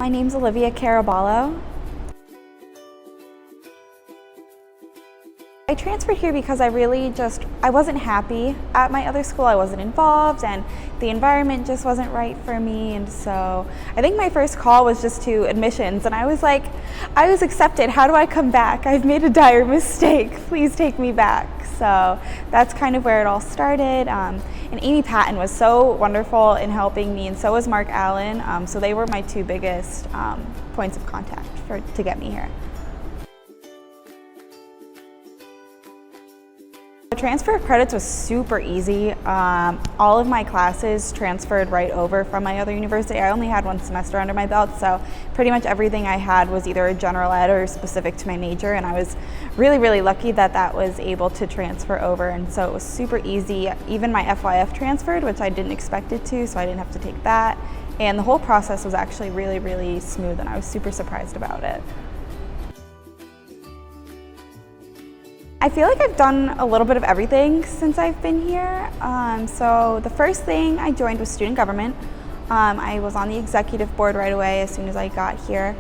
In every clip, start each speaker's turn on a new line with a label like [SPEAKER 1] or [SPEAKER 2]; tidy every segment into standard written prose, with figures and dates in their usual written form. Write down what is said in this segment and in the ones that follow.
[SPEAKER 1] My name's Olivia Caraballo. I transferred here because I wasn't happy at my other school. I wasn't involved and the environment just wasn't right for me, and so I think my first call was just to admissions, and I was like, I was accepted, how do I come back? I've made a dire mistake, please take me back. So that's kind of where it all started. And Amy Patton was so wonderful in helping me, and so was Mark Allen. So they were my two biggest points of contact to get me here. The transfer of credits was super easy. All of my classes transferred right over from my other university. I only had one semester under my belt, so pretty much everything I had was either a general ed or specific to my major, and I was really, really lucky that that was able to transfer over, and so it was super easy. Even my FYF transferred, which I didn't expect it to, so I didn't have to take that, and the whole process was actually really, really smooth, and I was super surprised about it. I feel like I've done a little bit of everything since I've been here. So the first thing I joined was student government. I was on the executive board right away as soon as I got here.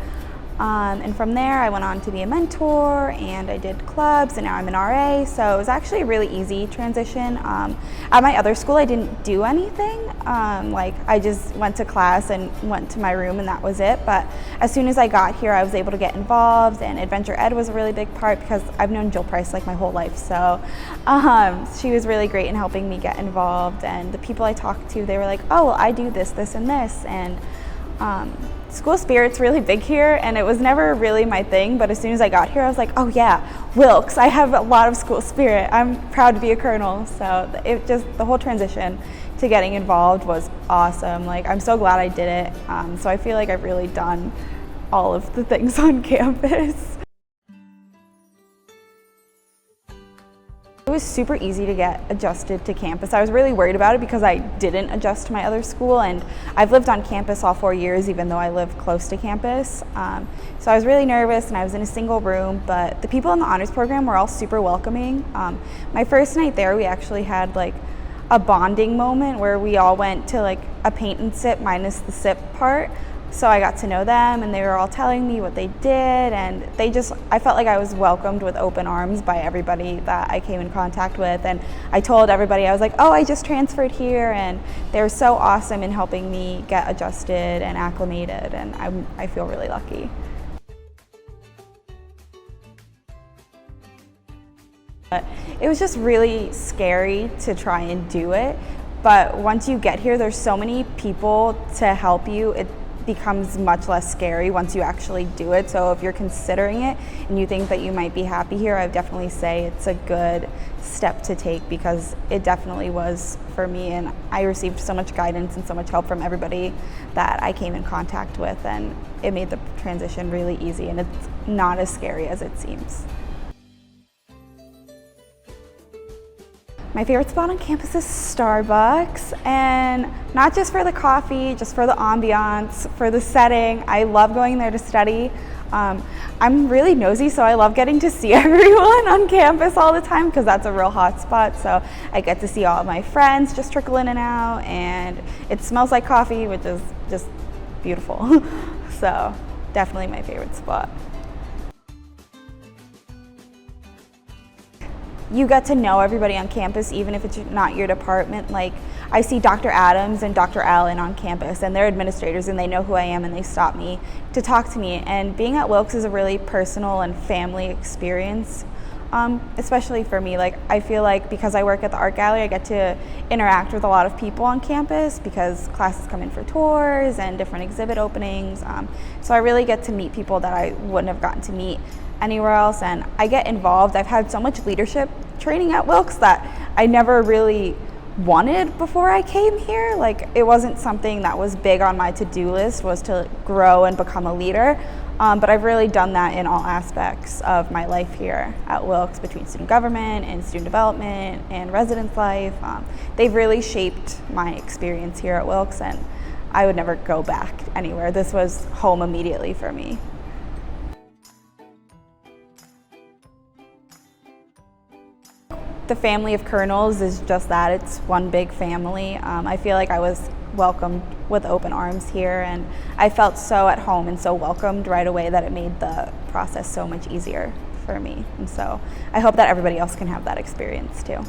[SPEAKER 1] And from there I went on to be a mentor, and I did clubs, and now I'm an RA, so it was actually a really easy transition. At my other school I didn't do anything. Like I just went to class and went to my room, and that was it. But as soon as I got here I was able to get involved, and Adventure Ed was a really big part because I've known Jill Price like my whole life, so she was really great in helping me get involved. And the people I talked to, they were like, oh well, I do this, this, and this. And school spirit's really big here, and it was never really my thing, but as soon as I got here I was like, oh yeah, Wilkes, I have a lot of school spirit, I'm proud to be a colonel. So the whole transition to getting involved was awesome. Like, I'm so glad I did it. So I feel like I've really done all of the things on campus. It was super easy to get adjusted to campus. I was really worried about it because I didn't adjust to my other school, and I've lived on campus all 4 years even though I live close to campus. So I was really nervous, and I was in a single room, but the people in the honors program were all super welcoming. My first night there we actually had like a bonding moment where we all went to like a paint and sip minus the sip part. So I got to know them, and they were all telling me what they did, and I felt like I was welcomed with open arms by everybody that I came in contact with. And I told everybody, I was like, oh, I just transferred here, and they were so awesome in helping me get adjusted and acclimated, and I feel really lucky. But it was just really scary to try and do it, but once you get here, there's so many people to help you. It becomes much less scary once you actually do it. So if you're considering it and you think that you might be happy here, I would definitely say it's a good step to take, because it definitely was for me, and I received so much guidance and so much help from everybody that I came in contact with, and it made the transition really easy, and it's not as scary as it seems. My favorite spot on campus is Starbucks, and not just for the coffee, just for the ambiance, for the setting. I love going there to study. I'm really nosy, so I love getting to see everyone on campus all the time because that's a real hot spot. So I get to see all of my friends just trickle in and out, and it smells like coffee, which is just beautiful. So definitely my favorite spot. You get to know everybody on campus, even if it's not your department. Like, I see Dr. Adams and Dr. Allen on campus, and they're administrators, and they know who I am, and they stop me to talk to me. And being at Wilkes is a really personal and family experience, especially for me. Like, I feel like because I work at the art gallery, I get to interact with a lot of people on campus because classes come in for tours and different exhibit openings. So I really get to meet people that I wouldn't have gotten to meet anywhere else, and I get involved. I've had so much leadership training at Wilkes that I never really wanted before I came here. Like, it wasn't something that was big on my to-do list, was to grow and become a leader, but I've really done that in all aspects of my life here at Wilkes, between student government and student development and residence life. They've really shaped my experience here at Wilkes, and I would never go back anywhere. This was home immediately for me. the family of Colonels is just that. It's one big family. I feel like I was welcomed with open arms here, and I felt so at home and so welcomed right away that it made the process so much easier for me. And so I hope that everybody else can have that experience too.